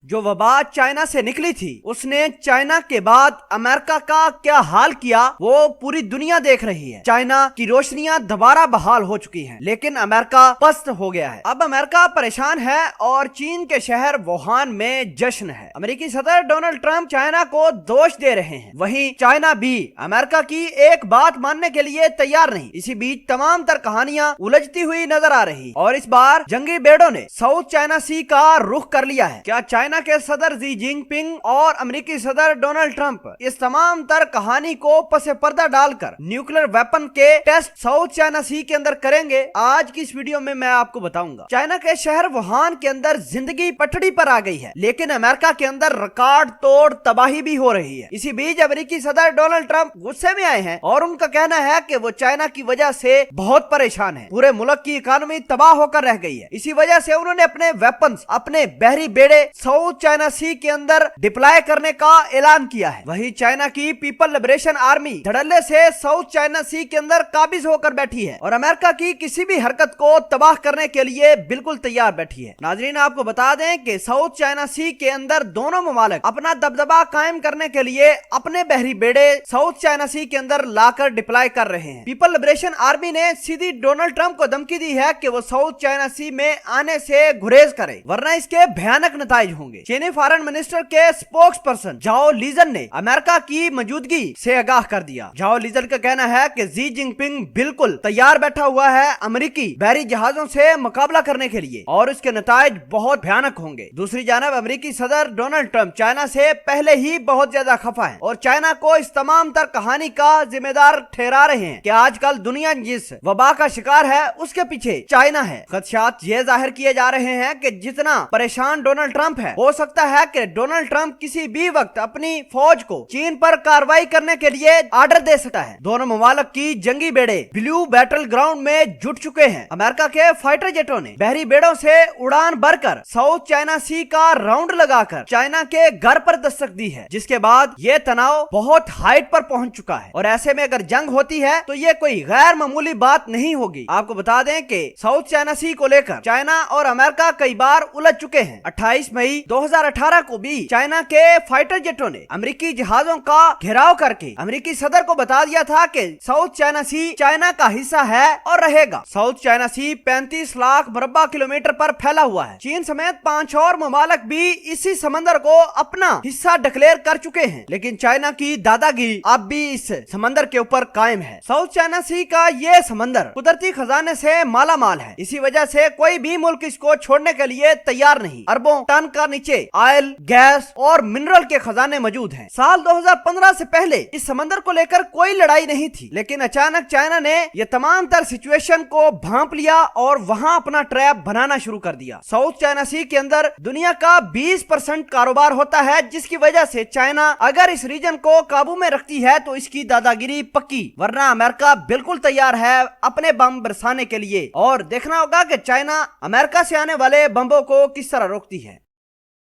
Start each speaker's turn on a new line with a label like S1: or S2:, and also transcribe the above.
S1: जो वबा चाइना से निकली थी उसने चाइना के बाद अमेरिका का क्या हाल किया वो पूरी दुनिया देख रही है। चाइना की रोशनियां दोबारा बहाल हो चुकी हैं, लेकिन अमेरिका पस्त हो गया है। अब अमेरिका परेशान है और चीन के शहर वुहान में जश्न है। अमेरिकी सदर डोनाल्ड ट्रंप चाइना को दोष दे रहे हैं, वहीं चाइना भी अमेरिका की एक बात मानने के लिए तैयार नहीं। इसी बीच तमाम तर कहानियां उलझती हुई नजर आ रही और इस बार जंगी बेड़ों ने साउथ चाइना सी का रुख कर लिया है। क्या चाइना के सदर जी जिनपिंग और अमेरिकी सदर डोनाल्ड ट्रंप इस तमाम तर कहानी को पसे पर्दा डालकर न्यूक्लियर वेपन के टेस्ट साउथ चाइना सी के अंदर करेंगे? आज की इस वीडियो में मैं आपको बताऊंगा। चाइना के शहर वुहान के अंदर जिंदगी पटड़ी पर आ गई है, लेकिन अमेरिका के अंदर रिकॉर्ड तोड़ तबाही भी हो रही है। इसी बीच अमेरिकी सदर डोनाल्ड ट्रंप गुस्से में आए हैं और उनका कहना है कि वो चाइना की वजह से बहुत परेशान है। पूरे मुल्क की इकोनॉमी तबाह होकर रह गई है। इसी वजह से उन्होंने अपने वेपन्स, अपने बहरी बेड़े साउथ चाइना सी के अंदर डिप्लॉय करने का ऐलान किया है। वहीं चाइना की पीपल लिबरेशन आर्मी धड़ल्ले से साउथ चाइना सी के अंदर काबिज होकर बैठी है और अमेरिका की किसी भी हरकत को तबाह करने के लिए बिल्कुल तैयार बैठी है। नाजरीन, आपको बता दें कि साउथ चाइना सी के अंदर दोनों ममालिक अपना दबदबा कायम करने के लिए अपने बहरी बेड़े साउथ चाइना सी के अंदर लाकर डिप्लॉय कर रहे हैं। पीपल लिबरेशन आर्मी ने सीधी डोनाल्ड ट्रंप को धमकी दी है कि वो साउथ चाइना सी में आने से गुरेज करे, वरना इसके भयानक नतीजे होंगे। चीनी फॉरेन मिनिस्टर के स्पोक्स पर्सन जाओ लीजन ने अमेरिका की मौजूदगी से आगाह कर दिया। जाओ लीजन का कहना है कि जी जिनपिंग बिल्कुल तैयार बैठा हुआ है अमेरिकी बहरी जहाजों से मुकाबला करने के लिए और इसके नतीजे बहुत भयानक होंगे। दूसरी जानब अमेरिकी सदर डोनाल्ड ट्रंप चाइना से पहले ही बहुत ज्यादा खफा है और चाइना को इस तमाम तर कहानी का जिम्मेदार ठहरा रहे हैं कि आजकल दुनिया जिस वबा का शिकार है उसके पीछे चाइना है। खदशात ये जाहिर किए जा रहे हैं कि जितना परेशान डोनाल्ड ट्रंप है, हो सकता है कि डोनाल्ड ट्रंप किसी भी वक्त अपनी फौज को चीन पर कार्रवाई करने के लिए ऑर्डर दे सकता है। दोनों ममालिक की जंगी बेड़े ब्लू बैटल ग्राउंड में जुट चुके हैं। अमेरिका के फाइटर जेटों ने बहरी बेड़ों से उड़ान भरकर साउथ चाइना सी का राउंड लगाकर चाइना के घर पर दस्तक दी है, जिसके बाद ये तनाव बहुत हाइट पर पहुंच चुका है और ऐसे में अगर जंग होती है तो ये कोई गैर मामूली बात नहीं होगी। आपको बता दें कि साउथ चाइना सी को लेकर चाइना और अमेरिका कई बार उलझ चुके हैं। 28 मई 2018 को भी चाइना के फाइटर जेटों ने अमेरिकी जहाजों का घेराव करके अमेरिकी सदर को बता दिया था कि साउथ चाइना सी चाइना का हिस्सा है और रहेगा। साउथ चाइना सी 35 लाख मुरब्बा किलोमीटर पर फैला हुआ है। चीन समेत 5 और ममालिक भी इसी समंदर को अपना हिस्सा डिक्लेयर कर चुके हैं, लेकिन चाइना की दादागिरी अब भी इस समंदर के ऊपर कायम है। साउथ चाइना सी का ये समंदर कुदरती खजाने से माला माल है। इसी वजह से कोई भी मुल्क इसको छोड़ने के लिए तैयार नहीं। अरबों टन का नीचे ऑयल, गैस और मिनरल के खजाने मौजूद हैं। साल 2015 से पहले इस समंदर को लेकर कोई लड़ाई नहीं थी, लेकिन अचानक चाइना ने यह तमाम तर सिचुएशन को भांप लिया और वहां अपना ट्रैप बनाना शुरू कर दिया। साउथ चाइना सी के अंदर दुनिया का 20% कारोबार होता है, जिसकी वजह से चाइना अगर इस रीजन को काबू में रखती है तो इसकी दादागिरी पक्की, वरना अमेरिका बिल्कुल तैयार है अपने बम बरसाने के लिए और देखना होगा कि चाइना अमेरिका से आने वाले बमों को किस तरह रोकती है।